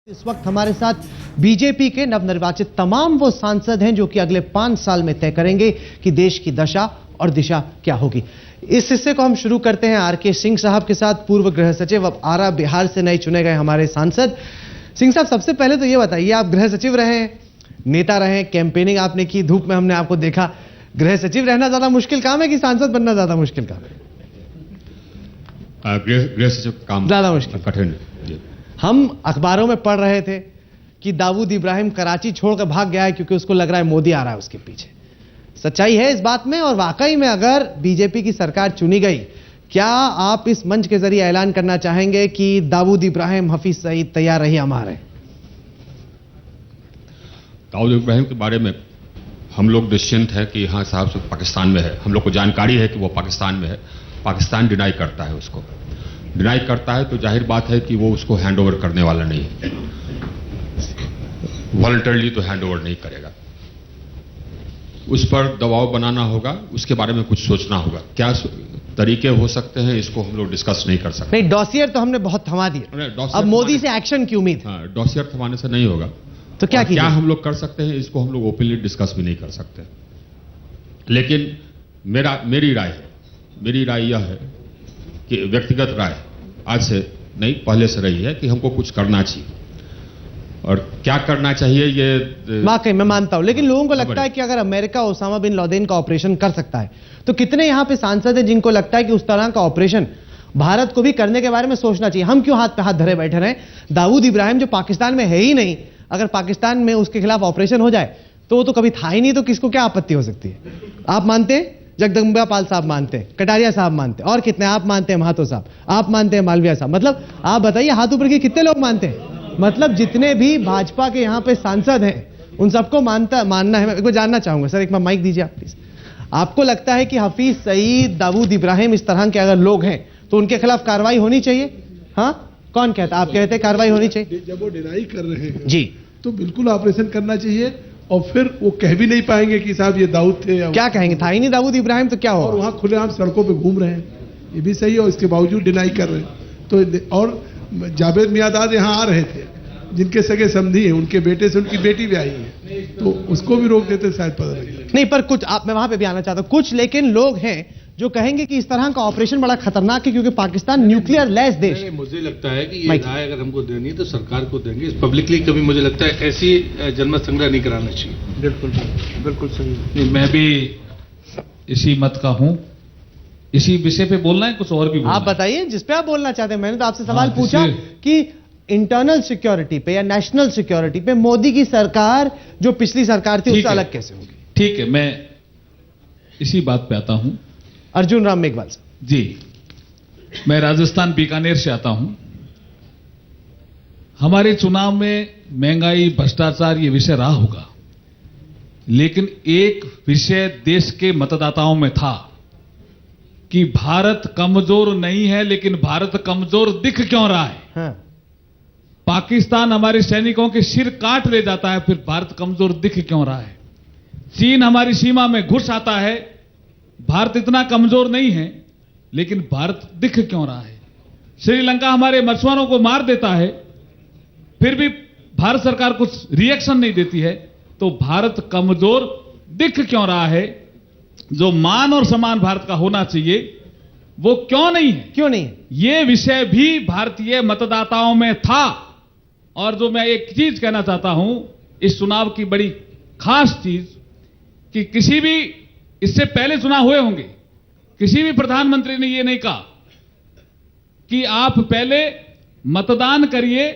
इस वक्त हमारे साथ बीजेपी के नवनिर्वाचित तमाम वो सांसद हैं जो कि अगले 5 साल में तय करेंगे कि देश की दशा और दिशा क्या होगी। इस हिस्से को हम शुरू करते हैं आरके सिंह साहब के साथ, पूर्व गृह सचिव, अब आरा बिहार से नए चुने गए हमारे सांसद। सिंह साहब, सबसे पहले तो ये बताइए, आप गृह सचिव रहे, नेता रहे, कैंपेनिंग आपने की, धूप में हमने आपको देखा। गृह सचिव रहना ज्यादा मुश्किल काम है कि सांसद बनना ज्यादा मुश्किल काम है? गृह सचिव काम ज्यादा मुश्किल, कठिन। हम अखबारों में पढ़ रहे थे कि दाऊद इब्राहिम कराची छोड़कर भाग गया है क्योंकि उसको लग रहा है मोदी आ रहा है उसके पीछे। सच्चाई है इस बात में? और वाकई में अगर बीजेपी की सरकार चुनी गई, क्या आप इस मंच के जरिए ऐलान करना चाहेंगे कि दाऊद इब्राहिम, हफीज सईद तैयार रही हमारे? दाऊद इब्राहिम के बारे में हम लोग निश्चिंत है कि हाँ साहब सब पाकिस्तान में है। हम लोग को जानकारी है कि वो पाकिस्तान में है। पाकिस्तान डिनाई करता है, उसको डिनाई करता है तो जाहिर बात है कि वो उसको हैंड ओवर करने वाला नहीं है। वॉलंटरली तो हैंड ओवर नहीं करेगा। उस पर दबाव बनाना होगा, उसके बारे में कुछ सोचना होगा। क्या तरीके हो सकते हैं, इसको हम लोग डिस्कस नहीं कर सकते। नहीं, डॉसियर तो हमने बहुत थमा दिए, अब मोदी से एक्शन की उम्मीद। हाँ, डॉसियर थमाने से नहीं होगा तो क्या हम लोग कर सकते हैं, इसको हम लोग ओपनली डिस्कस भी नहीं कर सकते। लेकिन मेरी राय यह है कि व्यक्तिगत राय आज से नहीं, पहले से रही है कि हमको कुछ करना चाहिए। और क्या करना चाहिए ये वाकई मैं मानता हूं, लेकिन लोगों को लगता है कि अगर अमेरिका ओसामा बिन लादेन का ऑपरेशन कर सकता है तो कितने यहां पे सांसद हैं जिनको लगता है कि उस तरह का ऑपरेशन भारत को भी करने के बारे में सोचना चाहिए। हम क्यों हाथ पे हाथ धरे बैठे रहे? दाऊद इब्राहिम जो पाकिस्तान में है ही नहीं, अगर पाकिस्तान में उसके खिलाफ ऑपरेशन हो जाए तो वो तो कभी था ही नहीं, तो किसको क्या आपत्ति हो सकती है? आप मानते हैं? जगदम्बा पाल साहब मानते हैं, कटारिया साहब मानते हैं, और कितने आप मानते हैं? महातो साहब आप मानते हैं, मालविया साहब, मतलब आप बताइए हाथ ऊपर के कितने लोग मानते हैं? मतलब जितने भी भाजपा के यहाँ पे सांसद हैं उन सबको मानना है। मैं एक बार जानना चाहूंगा सर, एक बार माइक दीजिए आप प्लीज। आपको लगता है कि हफीज सईद, दाऊद इब्राहिम इस तरह के अगर लोग हैं तो उनके खिलाफ कार्रवाई होनी चाहिए? हाँ, कौन कहता? आप कहते हैं कार्रवाई होनी चाहिए? जब वो डिनाई कर रहे हैं जी, तो बिल्कुल ऑपरेशन करना चाहिए। और फिर वो कह भी नहीं पाएंगे कि साहब ये दाऊद थे। क्या कहेंगे? था ही नहीं दाऊद इब्राहिम तो क्या हो? और वहां खुलेआम सड़कों पे घूम रहे हैं, ये भी सही है, और इसके बावजूद डिनाई कर रहे हैं। तो और जावेद मियादाद यहाँ आ रहे थे, जिनके सगे समधी हैं, उनके बेटे से उनकी बेटी भी आई है, तो उसको भी रोक देते शायद पता लग जाए। नहीं, पर कुछ मैं वहां पे भी आना चाहता हूं। कुछ लेकिन लोग हैं जो कहेंगे कि इस तरह का ऑपरेशन बड़ा खतरनाक है क्योंकि पाकिस्तान न्यूक्लियर लेस देश। मुझे लगता है कि ये राय अगर हमको देनी है तो सरकार को देंगे। पब्लिकली कभी मुझे लगता है ऐसी जनमत संग्रह नहीं कराना चाहिए। बिल्कुल सही। मैं भी इसी मत का हूं। इसी विषय पे बोलना है, कुछ और भी बोलना आप बताइए जिस पे आप बोलना चाहते हैं। मैंने तो आपसे सवाल पूछा कि इंटरनल सिक्योरिटी पे या नेशनल सिक्योरिटी पे मोदी की सरकार जो पिछली सरकार थी उससे अलग कैसे होगी? ठीक है, मैं इसी बात पे आता हूं। अर्जुन राम मेघवाल साहब जी, मैं राजस्थान बीकानेर से आता हूं। हमारे चुनाव में महंगाई, भ्रष्टाचार ये विषय रहा होगा, लेकिन एक विषय देश के मतदाताओं में था कि भारत कमजोर नहीं है, लेकिन भारत कमजोर दिख क्यों रहा है? हाँ। पाकिस्तान हमारे सैनिकों के सिर काट ले जाता है, फिर भारत कमजोर दिख क्यों रहा है? चीन हमारी सीमा में घुस आता है, भारत इतना कमजोर नहीं है, लेकिन भारत दिख क्यों रहा है? श्रीलंका हमारे मछुआरों को मार देता है, फिर भी भारत सरकार कुछ रिएक्शन नहीं देती है, तो भारत कमजोर दिख क्यों रहा है? जो मान और सम्मान भारत का होना चाहिए वो क्यों नहीं है? क्यों नहीं? यह विषय भी भारतीय मतदाताओं में था। और जो मैं एक चीज कहना चाहता हूं इस चुनाव की बड़ी खास चीज, कि किसी भी, इससे पहले चुनाव हुए होंगे, किसी भी प्रधानमंत्री ने यह नहीं कहा कि आप पहले मतदान करिए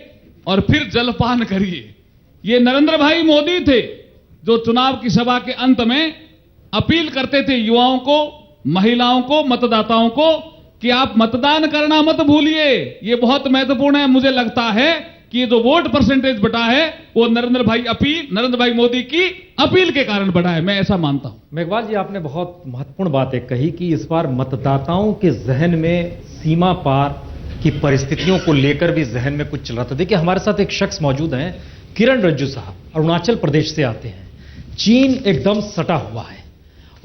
और फिर जलपान करिए। ये नरेंद्र भाई मोदी थे जो चुनाव की सभा के अंत में अपील करते थे युवाओं को, महिलाओं को, मतदाताओं को कि आप मतदान करना मत भूलिए, ये बहुत महत्वपूर्ण है। मुझे लगता है कि ये जो वोट परसेंटेज बढ़ा है वो नरेंद्र भाई मोदी की अपील के कारण बढ़ा है, मैं ऐसा मानता हूं। मेघवाल जी, आपने बहुत महत्वपूर्ण बात एक कही कि इस बार मतदाताओं के जहन में सीमा पार की परिस्थितियों को लेकर भी जहन में कुछ चल रहा था। देखिए, हमारे साथ एक शख्स मौजूद हैं, किरण रिजिजू साहब, अरुणाचल प्रदेश से आते हैं। चीन एकदम सटा हुआ है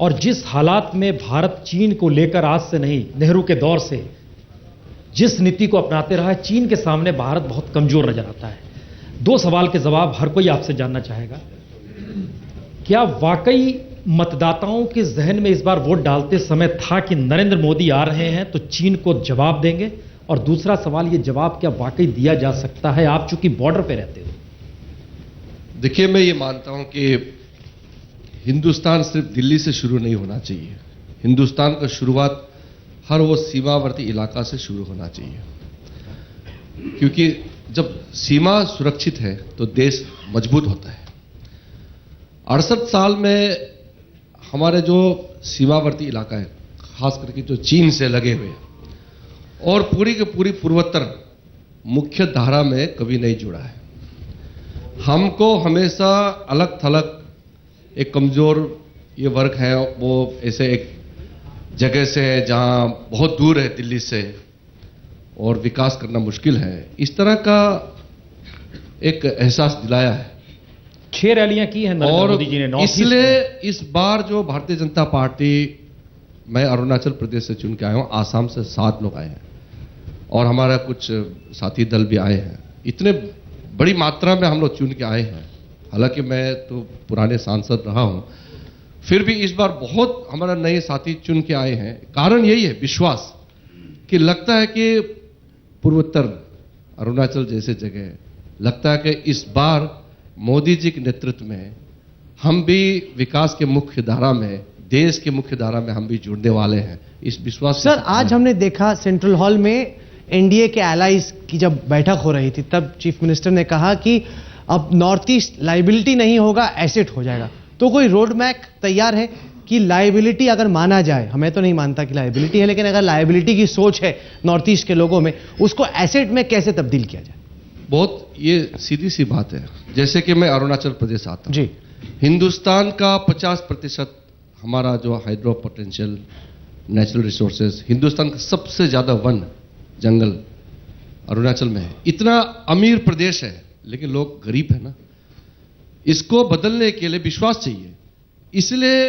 और जिस हालात में भारत चीन को लेकर आज से नहीं, नेहरू के दौर से जिस नीति को अपनाते रहा है, चीन के सामने भारत बहुत कमजोर नजर आता है। दो सवाल के जवाब हर कोई आपसे जानना चाहेगा। क्या वाकई मतदाताओं के जहन में इस बार वोट डालते समय था कि नरेंद्र मोदी आ रहे हैं तो चीन को जवाब देंगे? और दूसरा सवाल, ये जवाब क्या वाकई दिया जा सकता है, आप चूंकि बॉर्डर पे रहते हो? देखिए, मैं ये मानता हूं कि हिंदुस्तान सिर्फ दिल्ली से शुरू नहीं होना चाहिए। हिंदुस्तान का शुरुआत हर वो सीमावर्ती इलाका से शुरू होना चाहिए, क्योंकि जब सीमा सुरक्षित है तो देश मजबूत होता है। 68 साल में हमारे जो सीमावर्ती इलाका है, खास करके जो चीन से लगे हुए हैं, और पूरी की पूरी पूर्वोत्तर मुख्य धारा में कभी नहीं जुड़ा है। हमको हमेशा अलग थलग एक कमजोर ये वर्ग है, वो ऐसे एक जगह से है जहां बहुत दूर है दिल्ली से और विकास करना मुश्किल है, इस तरह का एक एहसास दिलाया है। 6 रैलियां की हैं नरेंद्र मोदी जी ने, इसलिए इस बार जो भारतीय जनता पार्टी, मैं अरुणाचल प्रदेश से चुन के आया हूं, आसाम से 7 लोग आए हैं और हमारा कुछ साथी दल भी आए हैं। इतने बड़ी मात्रा में हम लोग चुन के आए हैं, हालांकि मैं तो पुराने सांसद रहा हूं, फिर भी इस बार बहुत हमारा नए साथी चुन के आए हैं। कारण यही है, विश्वास, कि लगता है कि पूर्वोत्तर अरुणाचल जैसे जगह, लगता है कि इस बार मोदी जी के नेतृत्व में हम भी विकास के मुख्य धारा में, देश के मुख्य धारा में हम भी जुड़ने वाले हैं, इस विश्वास। सर, आज हमने देखा सेंट्रल हॉल में एनडीए के एलाइज की जब बैठक हो रही थी, तब चीफ मिनिस्टर ने कहा कि अब नॉर्थ ईस्ट लाइबिलिटी नहीं होगा, एसेट हो जाएगा। तो कोई रोड मैप तैयार है कि लाइबिलिटी अगर माना जाए, हमें तो नहीं मानता कि लाइबिलिटी है, लेकिन अगर लाइबिलिटी की सोच है नॉर्थ ईस्ट के लोगों में, उसको एसेट में कैसे तब्दील किया जाए? बहुत ये सीधी सी बात है। जैसे कि मैं अरुणाचल प्रदेश आता हूं जी, हिंदुस्तान का 50% हमारा जो hydro potential natural resources, Hindustan का सबसे ज्यादा वन जंगल अरुणाचल में है। इतना अमीर प्रदेश है, लेकिन लोग गरीब है ना। इसको बदलने के लिए विश्वास चाहिए। इसलिए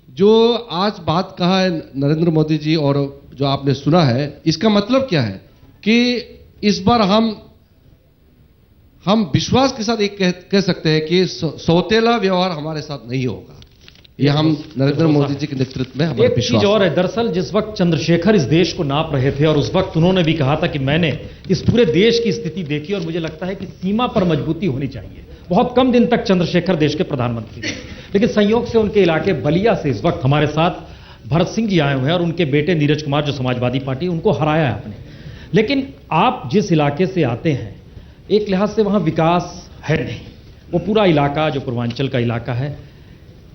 जो आज बात कहा है नरेंद्र मोदी जी और जो आपने सुना है, इसका मतलब क्या है कि इस बार हम विश्वास के साथ एक कह सकते हैं कि सौतेला व्यवहार हमारे साथ नहीं होगा। ये हम नरेंद्र मोदी जी के नेतृत्व में हमारा एक विश्वास चीज और है, दरअसल जिस वक्त चंद्रशेखर इस देश को नाप रहे थे और उस वक्त उन्होंने भी कहा था कि मैंने इस पूरे देश की स्थिति देखी और मुझे लगता है कि सीमा पर मजबूती होनी चाहिए। बहुत कम दिन तक चंद्रशेखर देश के प्रधानमंत्री थे, लेकिन संयोग से उनके इलाके बलिया से इस वक्त हमारे साथ भरत सिंह जी आए हुए हैं और उनके बेटे नीरज कुमार जो समाजवादी पार्टी, उनको हराया है आपने। लेकिन आप जिस इलाके से आते हैं, एक लिहाज से वहां विकास है नहीं, वो पूरा इलाका जो पूर्वांचल का इलाका है,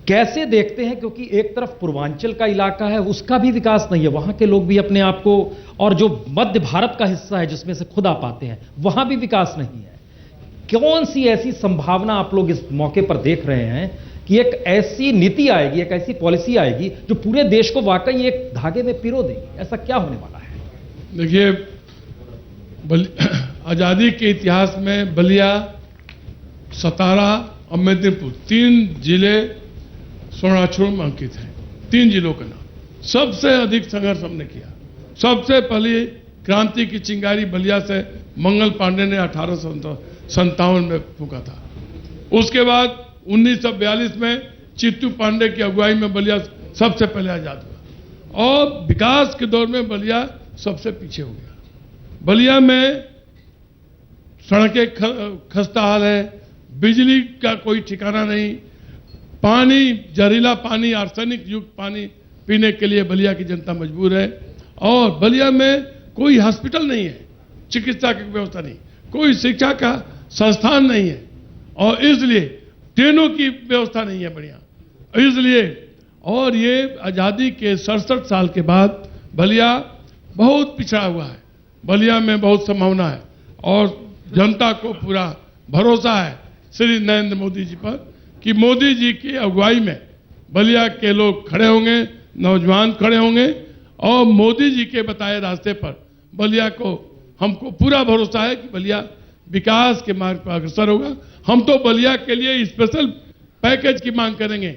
कैसे देखते हैं? क्योंकि एक तरफ पूर्वांचल का इलाका है, उसका भी विकास नहीं है, वहां के लोग भी अपने आप को, और जो मध्य भारत का हिस्सा है जिसमें से खुद आप आते हैं, वहां भी विकास नहीं है। कौन सी ऐसी संभावना आप लोग इस मौके पर देख रहे हैं कि एक ऐसी नीति आएगी, एक ऐसी पॉलिसी आएगी जो पूरे देश को वाकई एक धागे में पिरो देगी? ऐसा क्या होने वाला है? देखिए, आजादी के इतिहास में बलिया, सतारा और मेदिनीपुर 3 जिले स्वर्णाक्षरों में अंकित हैं। 3 जिलों का नाम। सबसे अधिक संघर्ष हमने किया। सबसे पहली क्रांति की चिंगारी बलिया से मंगल पांडे ने 1857 में फूंका था। उसके बाद 1942 में चित्तू पांडे की अगुवाई में बलिया सबसे पहले आजाद हुआ और विकास के दौर में बलिया सबसे पीछे हो गया। बलिया में सड़कें खस्ता हाल है, बिजली का कोई ठिकाना नहीं, पानी, जहरीला पानी, आर्सेनिक युक्त पानी पीने के लिए बलिया की जनता मजबूर है। और बलिया में कोई हॉस्पिटल नहीं है, चिकित्सा की व्यवस्था नहीं, कोई शिक्षा का संस्थान नहीं है और इसलिए ट्रेनों की व्यवस्था नहीं है बढ़िया। इसलिए और ये आजादी के 67 साल के बाद बलिया बहुत पिछड़ा हुआ है। बलिया में बहुत संभावना है और जनता को पूरा भरोसा है श्री नरेंद्र मोदी जी पर कि मोदी जी की अगुवाई में बलिया के लोग खड़े होंगे, नौजवान खड़े होंगे और मोदी जी के बताए रास्ते पर बलिया को, हमको पूरा भरोसा है कि बलिया विकास के मार्ग पर अग्रसर होगा। हम तो बलिया के लिए स्पेशल पैकेज की मांग करेंगे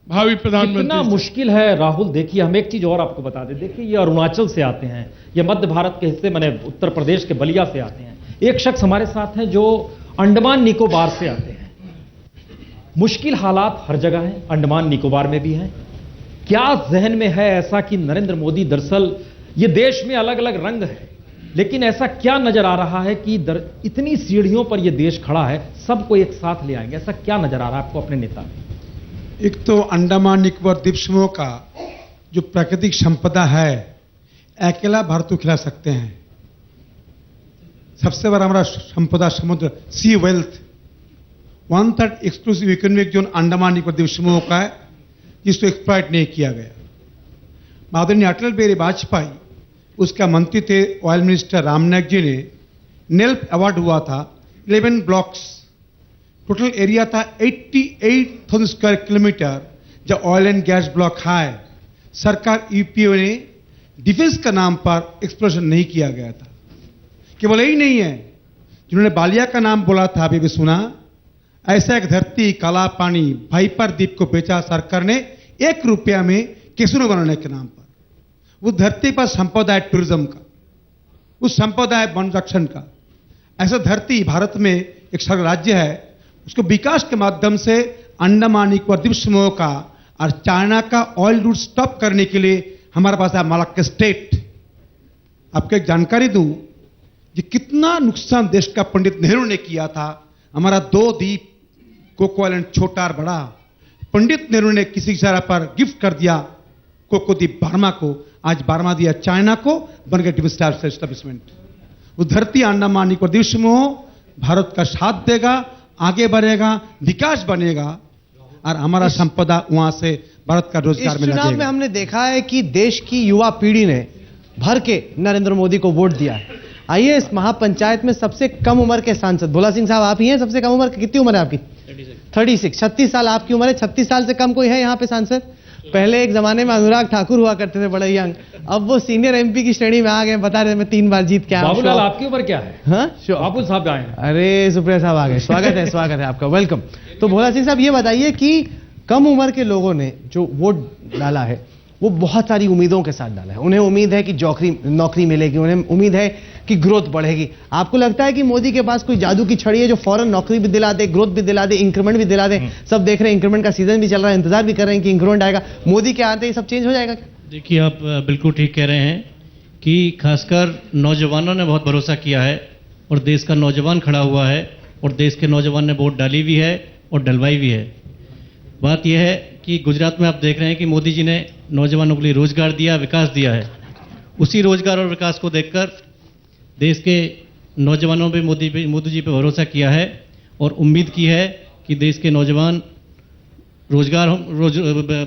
भावी प्रधानमंत्री। इतना मुश्किल है राहुल। देखिए, हम एक चीज और आपको बता दें। देखिए, ये अरुणाचल से आते हैं, ये मध्य भारत के हिस्से, मैंने उत्तर प्रदेश के बलिया से आते हैं। एक शख्स हमारे साथ हैं जो अंडमान निकोबार से आते हैं। मुश्किल हालात हर जगह हैं, अंडमान निकोबार में भी हैं। क्या जहन में है ऐसा कि नरेंद्र मोदी दरअसल ये देश में अलग अलग रंग है, लेकिन ऐसा क्या नजर आ रहा है कि इतनी सीढ़ियों पर यह देश खड़ा है, सबको एक साथ ले आएंगे, ऐसा क्या नजर आ रहा है आपको अपने नेता में? एक तो अंडमान निकोबार द्वीप समूह का जो प्राकृतिक संपदा है, अकेला भारत को खिला सकते हैं। सबसे बड़ा हमारा संपदा समुद्र, sea wealth, 1/3 exclusive economic zone Andaman Nicobar द्वीप समूह का है, जिसको एक्सप्लॉइट नहीं किया गया। आदरणीय अटल बिहारी वाजपेयी उसका मंत्री थे, ऑयल मिनिस्टर रामनाथ जी ने नेल्प अवार्ड हुआ था। 11 ब्लॉक्स, टोटल एरिया था 88,000 स्क्वायर किलोमीटर, जो ऑयल एंड गैस ब्लॉक है। सरकार यूपीओ ने डिफेंस का नाम पर एक्सप्लोरेशन नहीं किया गया था। केवल यही नहीं है, जिन्होंने बालिया का नाम बोला था, अभी भी सुना, ऐसा एक धरती काला पानी भाईपर द्वीप को बेचा सरकार ने 1 रुपया में कैसीनो बनाने के नाम पर। उस धरती पर संपदा है टूरिज्म का, उस संपदा है वन रक्षण का। ऐसा धरती भारत में एक सरल राज्य है, उसको विकास के माध्यम से अंडमान निकोबार द्वीप समूह का और चाइना का ऑयल रूट स्टॉप करने के लिए हमारे पास है मलाक्का स्टेट। आपको एक जानकारी दूं कि कितना नुकसान देश का पंडित नेहरू ने किया था। हमारा 2 द्वीप, कोको आइलैंड छोटा और बड़ा, पंडित नेहरू ने किसी इशारा पर गिफ्ट कर दिया कोको द्वीप बर्मा को, आज बर्मा दिया चाइना को, बन गया डिफेंस एस्टेब्लिशमेंट। वो धरती अंडमान निकोबार द्वीप समूह भारत का साथ देगा, आगे बढ़ेगा, विकास बनेगा और हमारा संपदा वहां से भारत का रोजगार में चुनाव में हमने देखा है कि देश की युवा पीढ़ी ने भर के नरेंद्र मोदी को वोट दिया है। आइए, इस महापंचायत में सबसे कम उम्र के सांसद भोला सिंह साहब आप ही हैं। सबसे कम उम्र, कितनी उम्र है आपकी? 36। 36 साल आपकी उम्र है। 36 साल से कम कोई है यहाँ पे सांसद? पहले एक जमाने में अनुराग ठाकुर हुआ करते थे, बड़े यंग, अब वो सीनियर एमपी की श्रेणी में आ गए। बता रहे मैं 3 बार जीत के आया। बाबूलाल आपकी उम्र क्या है? हाँ, बाबुल साहब आए हैं। अरे सुप्रिया साहब आ गए, स्वागत है, स्वागत है आपका, वेलकम। तो भोला सिंह साहब ये बताइए कि कम उम्र के लोगों ने जो वोट डाला है वो बहुत सारी उम्मीदों के साथ डाला है। उन्हें उम्मीद है कि नौकरी मिलेगी, उन्हें उम्मीद है कि ग्रोथ बढ़ेगी। आपको लगता है कि मोदी के पास कोई जादू की छड़ी है जो फौरन नौकरी भी दिला दे, ग्रोथ भी दिला दे, इंक्रीमेंट भी दिला दे? सब देख रहे हैं, इंक्रीमेंट का सीजन भी चल रहा है, इंतजार भी कर रहे हैं कि इंक्रीमेंट आएगा। मोदी के आते ही सब चेंज हो जाएगा क्या? देखिए, आप बिल्कुल ठीक कह रहे हैं कि खासकर नौजवानों ने बहुत भरोसा किया है और देश का नौजवान खड़ा हुआ है और देश के नौजवान ने वोट डाली भी है और डलवाई भी है। बात यह है कि गुजरात में आप देख रहे हैं कि मोदी जी ने नौजवानों के लिए रोजगार दिया, विकास दिया है। उसी रोजगार और विकास को देखकर देश के नौजवानों पे मोदी जी पे भरोसा किया है और उम्मीद की है कि देश के नौजवान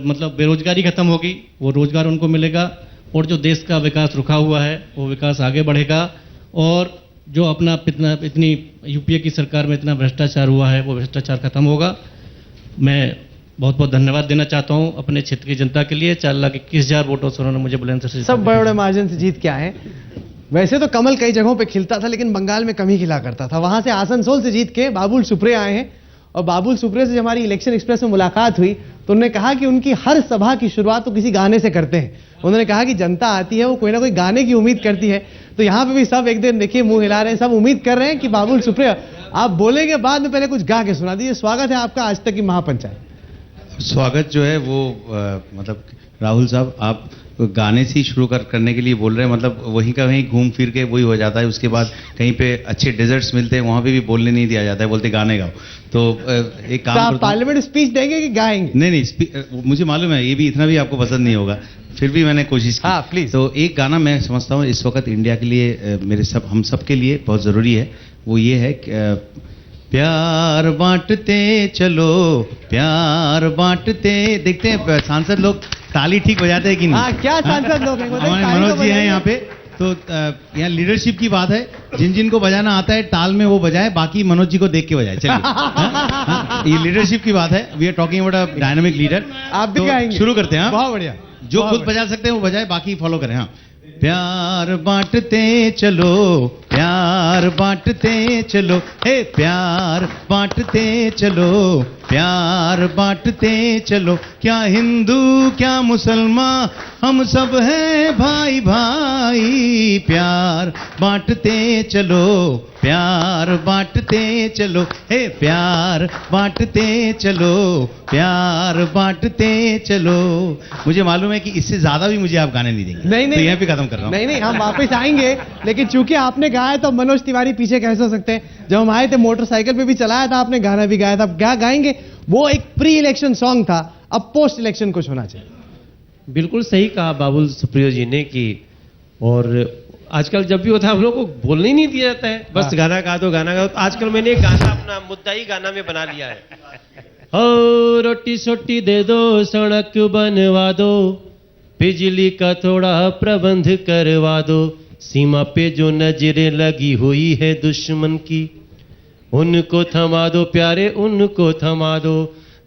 मतलब बेरोजगारी खत्म होगी, वो रोजगार उनको मिलेगा और जो देश का विकास रुका हुआ है वो विकास आगे बढ़ेगा और जो अपना इतनी यूपीए की सरकार में इतना भ्रष्टाचार हुआ है वो भ्रष्टाचार खत्म होगा। मैं बहुत बहुत धन्यवाद देना चाहता हूं अपने क्षेत्र की जनता के लिए। 4,21,000 वोटों से उन्होंने मुझे बुलंदशहर से सब बड़े बड़े मार्जिन से जीत के आए। वैसे तो कमल कई जगहों पे खिलता था, लेकिन बंगाल में कम ही खिला करता था। वहां से आसनसोल से जीत के बाबुल सुप्रिया आए हैं और बाबुल सुप्रिया से जब हमारी इलेक्शन एक्सप्रेस में मुलाकात हुई तो उन्होंने कहा कि उनकी हर सभा की शुरुआत तो किसी गाने से करते हैं। उन्होंने कहा कि जनता आती है वो कोई ना कोई गाने की उम्मीद करती है। तो यहाँ पे भी सब एक दिन देखिए मुंह हिला रहे हैं, सब उम्मीद कर रहे हैं कि बाबुल सुप्रिया आप बोलेंगे, बाद में पहले कुछ गा के सुना दीजिए। स्वागत है आपका आज तक की महापंचायत। स्वागत जो है वो मतलब राहुल साहब आप गाने से ही शुरू करने के लिए बोल रहे हैं, मतलब वहीं का वहीं घूम फिर के वही हो जाता है। उसके बाद कहीं पे अच्छे डेजर्ट्स मिलते हैं वहां पे भी बोलने नहीं दिया जाता है, बोलते गाने गाओ। तो एक काम आप पार्लियामेंट स्पीच देंगे कि गाएंगे? नहीं, मुझे मालूम है ये भी इतना भी आपको पसंद नहीं होगा, फिर भी मैंने कोशिश की। हाँ प्लीज। तो एक गाना मैं समझता हूँ इस वक्त इंडिया के लिए, हम सब के लिए बहुत जरूरी है। वो ये है प्यार बांटते चलो, प्यार बांटते। देखते हैं सांसद लोग ताली ठीक बजाते हैं कि नहीं? क्या सांसद लोग हैं? हमारे मनोज जी हैं यहाँ पे। तो यहाँ लीडरशिप की बात है, जिन जिन को बजाना आता है ताल में वो बजाए, बाकी मनोज जी को देख के बजाए। चलिए ये लीडरशिप की बात है। We are talking about a dynamic leader. आप भी गाएंगे? शुरू करते हैं। बहुत बढ़िया। जो खुद बजा सकते हैं वो बजाए, बाकी फॉलो करें। हाँ, प्यार बांटते चलो, प्यार बांटते चलो, हे प्यार बांटते चलो, प्यार बांटते चलो, क्या हिंदू क्या मुसलमान, हम सब हैं भाई भाई। प्यार बांटते चलो, प्यार बांटते चलो, हे प्यार बांटते चलो, प्यार बांटते चलो। मुझे मालूम है कि इससे ज्यादा भी मुझे आप गाने नहीं देंगे, नहीं तो यहाँ पे खत्म कर रहा हूँ। नहीं, हम वापस आएंगे, लेकिन चूंकि आपने गाया तो मनोज तिवारी पीछे कैसे हो सकते हैं। जब हम आए थे मोटरसाइकिल पे भी चलाया था आपने, गाना भी गाया था, क्या गाएंगे? वो एक प्री इलेक्शन सॉन्ग था, अब पोस्ट इलेक्शन कुछ होना चाहिए। बिल्कुल सही कहा बाबुल सुप्रियो जी ने कि, और आजकल जब भी होता है हम लोग को बोलने ही नहीं दिया जाता है, बस गाना गा दो गाना गा दो। आजकल मैंने एक गाना अपना मुद्दा ही गाना में बना लिया है। हो रोटी सोटी दे दो, सड़क बनवा दो, बिजली का थोड़ा प्रबंध करवा दो, सीमा पे जो नजरें लगी हुई है दुश्मन की, उनको थमा दो प्यारे, उनको थमा दो।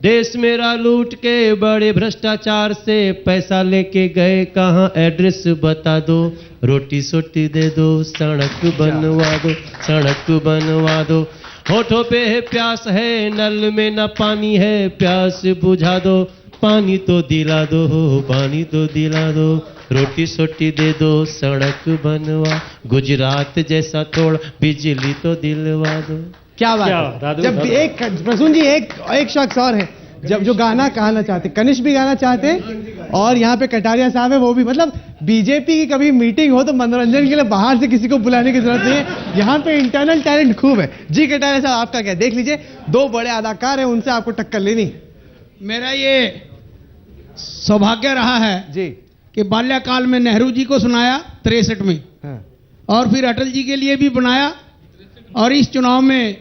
देश मेरा लूट के बड़े भ्रष्टाचार से पैसा लेके गए कहाँ, एड्रेस बता दो। रोटी सोटी दे दो, सड़क बनवा दो, सड़क बनवा दो। होठों पे है प्यास है, नल में ना पानी है, प्यास बुझा दो, पानी तो दिला दो, पानी तो दिला दो। रोटी सोटी दे दो, सड़क बनवा, गुजरात जैसा थोड़ा बिजली तो दिलवा दो। क्या बात है। जब एक प्रसून जी एक शख्स और है जब जो गाना कहना चाहते, कनिष्क भी गाना चाहते हैं, और यहाँ पे कटारिया साहब है वो भी। मतलब बीजेपी की कभी मीटिंग हो तो मनोरंजन के लिए बाहर से किसी को बुलाने की जरूरत नहीं है, यहाँ पे इंटरनल टैलेंट खूब है। जी कटारिया साहब, आपका क्या? देख लीजिए, दो बड़े अदाकार हैं, उनसे आपको टक्कर लेनी। मेरा ये सौभाग्य रहा है जी कि बाल्यकाल में नेहरू जी को सुनाया 63 में, और फिर अटल जी के लिए भी बनाया, और इस चुनाव में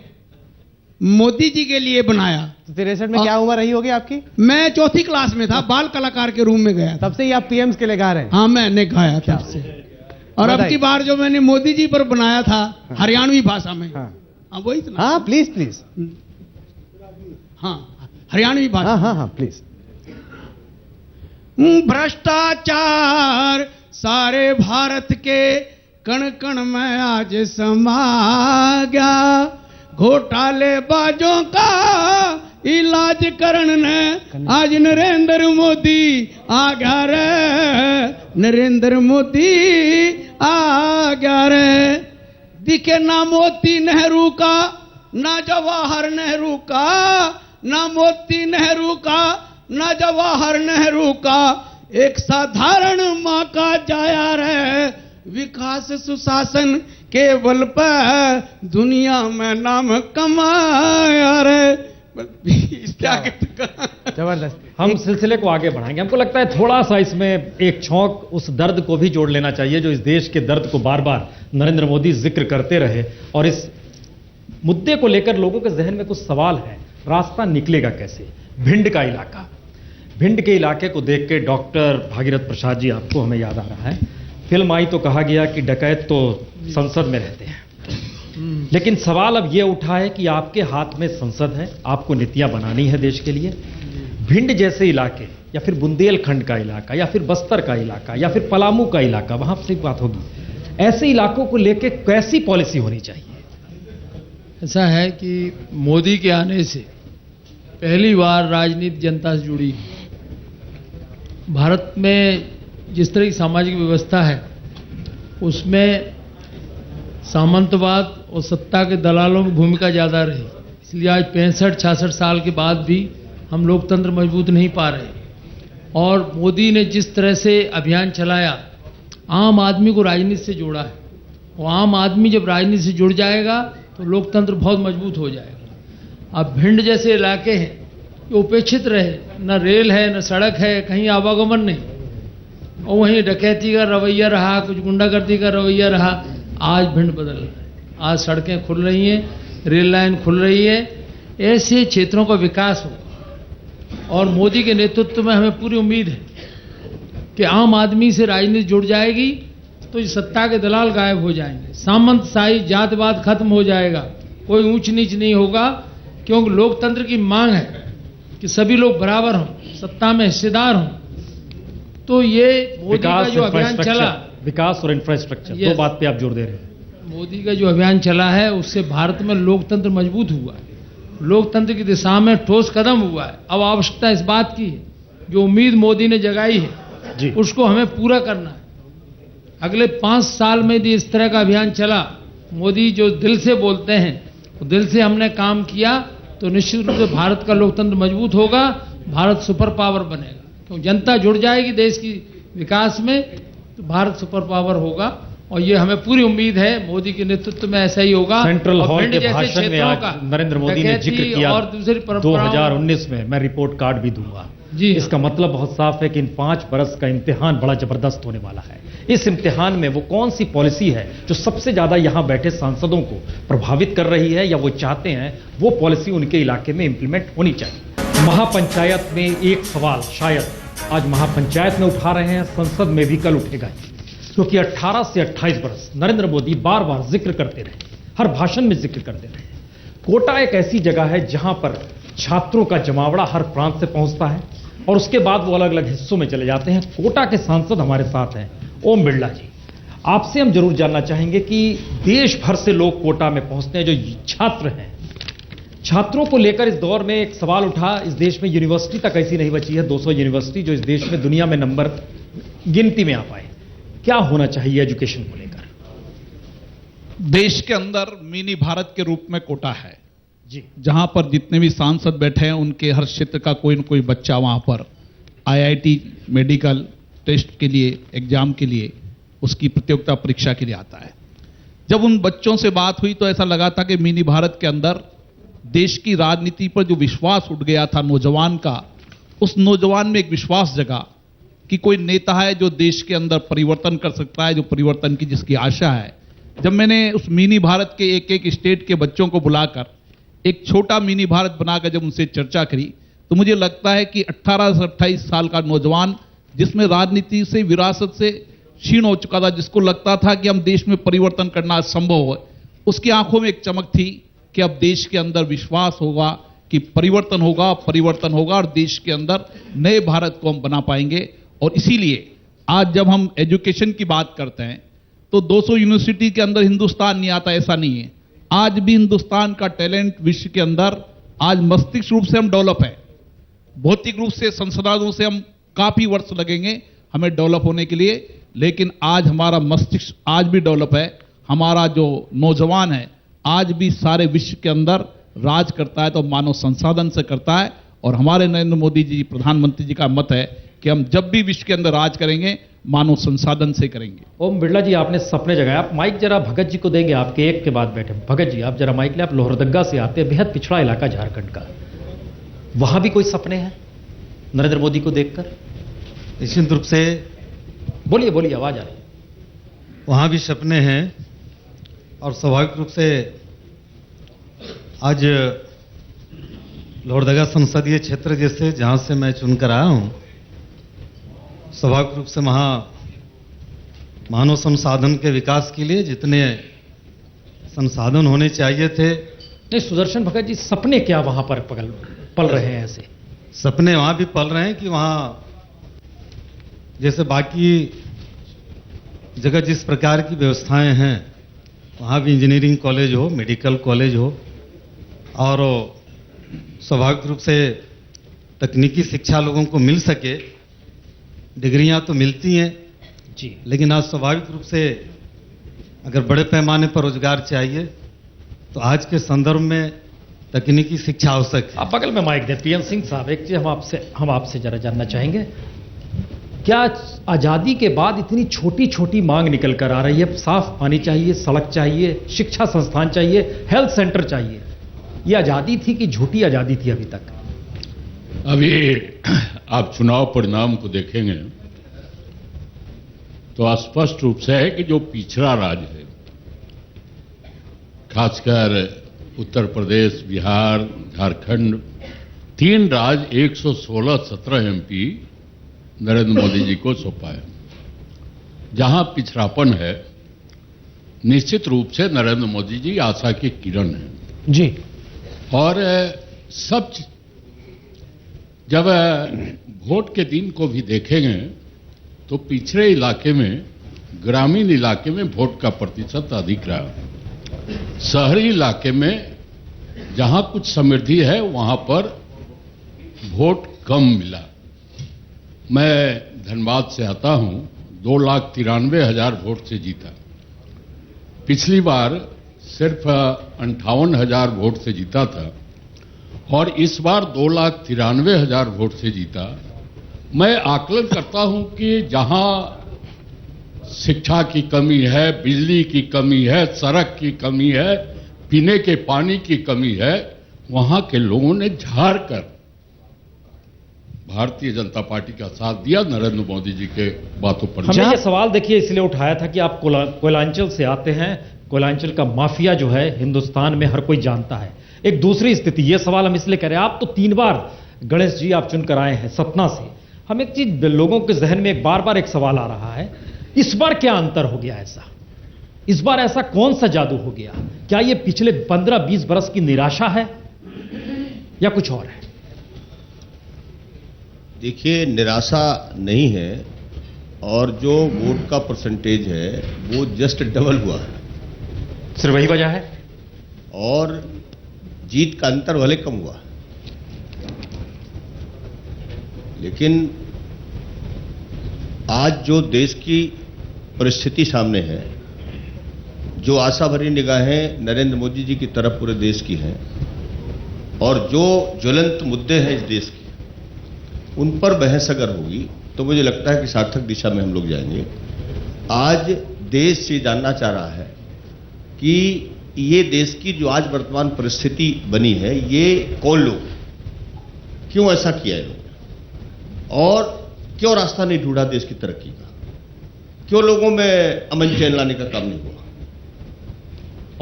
मोदी जी के लिए बनाया। तो 63 में क्या उम्र रही होगी आपकी? मैं चौथी क्लास में था, बाल कलाकार के रूम में गया। तब से ही आप पीएम्स के लिए गा रहे हैं? हाँ, मैंने गाया तब से। और अब की बार जो मैंने मोदी जी पर बनाया था हरियाणवी भाषा में, हाँ वही था। हाँ प्लीज प्लीज, हाँ हरियाणवी भाषा। हाँ प्लीज। भ्रष्टाचार सारे भारत के कण कण में आज समा गया, घोटाले बाजों का इलाज करने ने आज नरेंद्र मोदी आ गया रे, नरेंद्र मोदी आ गया रे। दिखे ना मोती नेहरू का, ना जवाहर नेहरू का, ना मोती नेहरू का, ना जवाहर नेहरू का, एक साधारण माँ का जाया रे। विकास सुशासन के बल पर दुनिया में नाम कमाया रे। जबरदस्त। हम सिलसिले को आगे बढ़ाएंगे। हमको लगता है थोड़ा सा इसमें एक छौंक उस दर्द को भी जोड़ लेना चाहिए जो इस देश के दर्द को बार बार नरेंद्र मोदी जिक्र करते रहे, और इस मुद्दे को लेकर लोगों के जहन में कुछ सवाल है, रास्ता निकलेगा कैसे? भिंड का इलाका, भिंड के इलाके को देख के डॉक्टर भागीरथ प्रसाद जी आपको हमें याद आ रहा है। फिल्म आई तो कहा गया कि डकैत तो संसद में रहते हैं, लेकिन सवाल अब यह उठा है कि आपके हाथ में संसद है, आपको नीतियां बनानी है देश के लिए। भिंड जैसे इलाके, या फिर बुंदेलखंड का इलाका, या फिर बस्तर का इलाका, या फिर पलामू का इलाका, वहां से बात होगी, ऐसे इलाकों को लेकर कैसी पॉलिसी होनी चाहिए? ऐसा है कि मोदी के आने से पहली बार राजनीति जनता से जुड़ी। भारत में जिस तरह की सामाजिक व्यवस्था है उसमें सामंतवाद और सत्ता के दलालों की भूमिका ज़्यादा रही, इसलिए आज 65-66 साल के बाद भी हम लोकतंत्र मजबूत नहीं पा रहे। और मोदी ने जिस तरह से अभियान चलाया, आम आदमी को राजनीति से जोड़ा है, और आम आदमी जब राजनीति से जुड़ जाएगा तो लोकतंत्र बहुत मजबूत हो जाएगा। अब भिंड जैसे इलाके हैं जो उपेक्षित रहे, न रेल है न सड़क है, कहीं आवागमन नहीं, और वहीं डकैती का रवैया रहा, कुछ गुंडागर्दी का रवैया रहा। आज भिंड बदल रहा है, आज सड़कें खुल रही हैं, रेल लाइन खुल रही है, ऐसे क्षेत्रों का विकास हो। और मोदी के नेतृत्व में हमें पूरी उम्मीद है कि आम आदमी से राजनीति जुड़ जाएगी तो सत्ता के दलाल गायब हो जाएंगे, सामंतशाही जातवाद खत्म हो जाएगा, कोई ऊंच नीच नहीं होगा, क्योंकि लोकतंत्र की मांग है कि सभी लोग बराबर हों, सत्ता में हिस्सेदार हों। तो ये मोदी का जो अभियान चला, विकास और इंफ्रास्ट्रक्चर, दो बात पे आप जोर दे रहे हैं। मोदी का जो अभियान चला है उससे भारत में लोकतंत्र मजबूत हुआ है। लोकतंत्र की दिशा में ठोस कदम हुआ है। अब आवश्यकता इस बात की है, जो उम्मीद मोदी ने जगाई है उसको हमें पूरा करना है। अगले 5 साल में यदि इस तरह का अभियान चला, मोदी जो दिल से बोलते हैं, तो दिल से हमने काम किया, तो निश्चित रूप से भारत का लोकतंत्र मजबूत होगा, भारत सुपर पावर बनेगा। क्योंकि जनता जुड़ जाएगी देश की विकास में, तो भारत सुपर पावर होगा। और ये हमें पूरी उम्मीद है मोदी के नेतृत्व में ऐसा ही होगा। सेंट्रल और हॉल भिंड के जैसे भाषण में क्षेत्रों आज का नरेंद्र मोदी ने जिक्र डकैती किया और दूसरी परंपराओं 2019 में मैं रिपोर्ट कार्ड भी दूंगा जी। इसका मतलब बहुत साफ है कि इन 5 बरस का इम्तिहान बड़ा जबरदस्त होने वाला है। इस इम्तिहान में वो कौन सी पॉलिसी है जो सबसे ज्यादा यहां बैठे सांसदों को प्रभावित कर रही है, या वो चाहते हैं वो पॉलिसी उनके इलाके में इंप्लीमेंट होनी चाहिए। महापंचायत में एक सवाल शायद आज महापंचायत में उठा रहे हैं, संसद में भी कल उठेगा, क्योंकि 18 से 28 बरस नरेंद्र मोदी बार बार जिक्र करते रहे, हर भाषण में जिक्र करते रहे। कोटा एक ऐसी जगह है जहां पर छात्रों का जमावड़ा हर प्रांत से पहुंचता है और उसके बाद वो अलग अलग हिस्सों में चले जाते हैं। कोटा के सांसद हमारे साथ हैं, ओम बिरला जी। आपसे हम जरूर जानना चाहेंगे कि देश भर से लोग कोटा में पहुंचते हैं जो छात्र हैं, छात्रों को लेकर इस दौर में एक सवाल उठा, इस देश में यूनिवर्सिटी तक ऐसी नहीं बची है, 200 यूनिवर्सिटी जो इस देश में दुनिया में नंबर गिनती में आ पाए। क्या होना चाहिए एजुकेशन को लेकर? देश के अंदर मिनी भारत के रूप में कोटा है जी, जहां पर जितने भी सांसद बैठे हैं उनके हर क्षेत्र का कोई न कोई बच्चा वहां पर आईआईटी मेडिकल टेस्ट के लिए, एग्जाम के लिए, उसकी प्रतियोगिता परीक्षा के लिए आता है। जब उन बच्चों से बात हुई तो ऐसा लगा था कि मिनी भारत के अंदर देश की राजनीति पर जो विश्वास उठ गया था नौजवान का, उस नौजवान में एक विश्वास जगा कि कोई नेता है जो देश के अंदर परिवर्तन कर सकता है, जो परिवर्तन की जिसकी आशा है। जब मैंने उस मिनी भारत के एक एक स्टेट के बच्चों को बुलाकर एक छोटा मिनी भारत बनाकर जब उनसे चर्चा करी, तो मुझे लगता है कि 18 से 28 साल का नौजवान जिसमें राजनीति से, विरासत से क्षीण हो चुका था, जिसको लगता था कि हम देश में परिवर्तन करना संभव है, उसकी आंखों में एक चमक थी कि अब देश के अंदर विश्वास होगा कि परिवर्तन होगा और देश के अंदर नए भारत को हम बना पाएंगे। और इसीलिए आज जब हम एजुकेशन की बात करते हैं तो 200 यूनिवर्सिटी के अंदर हिंदुस्तान नहीं आता, ऐसा नहीं है। आज भी हिंदुस्तान का टैलेंट विश्व के अंदर आज मस्तिष्क रूप से हम डेवलप है, भौतिक रूप से संसाधनों से हम काफी वर्ष लगेंगे हमें डेवलप होने के लिए, लेकिन आज हमारा मस्तिष्क आज भी डेवलप है। हमारा जो नौजवान है आज भी सारे विश्व के अंदर राज करता है तो मानव संसाधन से करता है। और हमारे नरेंद्र मोदी जी प्रधानमंत्री जी का मत है कि हम जब भी विश्व के अंदर राज करेंगे मानव संसाधन से करेंगे। ओम बिरला जी, आपने सपने जगाए। आप माइक जरा भगत जी को देंगे, आपके एक के बाद बैठे। भगत जी, आप जरा माइक ले। आप लोहरदगा से आते हैं, बेहद पिछड़ा इलाका झारखंड का, वहां भी कोई सपने हैं नरेंद्र मोदी को देखकर? निश्चित रूप से बोलिए बोलिए, आवाज आ रही है। वहां भी सपने हैं और स्वाभाविक रूप से आज लोहरदगा संसदीय क्षेत्र जैसे जहां से मैं चुनकर आया हूं, स्वाभाविक रूप से वहां मानव संसाधन के विकास के लिए जितने संसाधन होने चाहिए थे। नहीं सुदर्शन भगत जी, सपने क्या वहां पर पल रहे हैं? ऐसे सपने वहां भी पल रहे हैं कि वहां जैसे बाकी जगह जिस प्रकार की व्यवस्थाएं हैं वहां भी इंजीनियरिंग कॉलेज हो, मेडिकल कॉलेज हो, और स्वाभाविक रूप से तकनीकी शिक्षा लोगों को मिल सके। डिग्रियां तो मिलती हैं जी, लेकिन आज स्वाभाविक रूप से अगर बड़े पैमाने पर रोजगार चाहिए तो आज के संदर्भ में तकनीकी शिक्षा आवश्यक है। आप बगल में माइक दें। पीएन सिंह साहब, एक चीज हम आपसे जरा जानना चाहेंगे, क्या आजादी के बाद इतनी छोटी छोटी मांग निकल कर आ रही है? साफ पानी चाहिए, सड़क चाहिए, शिक्षा संस्थान चाहिए, हेल्थ सेंटर चाहिए। ये आजादी थी कि झूठी आजादी थी अभी तक? अभी आप चुनाव परिणाम को देखेंगे तो स्पष्ट रूप से है कि जो पिछड़ा राज्य है, खासकर उत्तर प्रदेश, बिहार, झारखंड, 3 राज्य 116-17 एमपी नरेंद्र मोदी जी को सौंपा है। जहां पिछड़ापन है, निश्चित रूप से नरेंद्र मोदी जी आशा की किरण है जी। और सब जब वोट के दिन को भी देखेंगे तो पिछड़े इलाके में, ग्रामीण इलाके में वोट का प्रतिशत अधिक रहा, शहरी इलाके में जहां कुछ समृद्धि है वहां पर वोट कम मिला। मैं धनबाद से आता हूं, 2,93,000 वोट से जीता। पिछली बार सिर्फ 58,000 वोट से जीता था और इस बार 2,93,000 वोट से जीता। मैं आकलन करता हूं कि जहां शिक्षा की कमी है, बिजली की कमी है, सड़क की कमी है, पीने के पानी की कमी है, वहां के लोगों ने झाड़ कर भारतीय जनता पार्टी का साथ दिया नरेंद्र मोदी जी के बातों पर। हमने ये सवाल देखिए इसलिए उठाया था कि आप कोयलांचल से आते हैं। कोयलांचल का माफिया जो है हिंदुस्तान में हर कोई जानता है। एक दूसरी स्थिति, ये सवाल हम इसलिए कह रहे हैं, आप तो 3 बार गणेश जी आप चुनकर आए हैं सतना से। हम एक चीज लोगों के जहन में एक बार एक सवाल आ रहा है, इस बार क्या अंतर हो गया ऐसा? इस बार ऐसा कौन सा जादू हो गया? क्या ये पिछले 15-20 बरस की निराशा है या कुछ और है? देखिए, निराशा नहीं है और जो वोट का परसेंटेज है वो जस्ट डबल हुआ है। सिर्फ वही वजह है? और जीत का अंतर भले कम हुआ, लेकिन आज जो देश की परिस्थिति सामने है, जो आशा भरी निगाहें नरेंद्र मोदी जी की तरफ पूरे देश की हैं और जो ज्वलंत मुद्दे हैं इस देश के, उन पर बहस अगर होगी तो मुझे लगता है कि सार्थक दिशा में हम लोग जाएंगे। आज देश ये जानना चाह रहा है कि ये देश की जो आज वर्तमान परिस्थिति बनी है, ये कौन लोग, क्यों ऐसा किया है लोगों, और क्यों रास्ता नहीं ढूंढा देश की तरक्की का, क्यों लोगों में अमन चैन लाने का काम नहीं हुआ,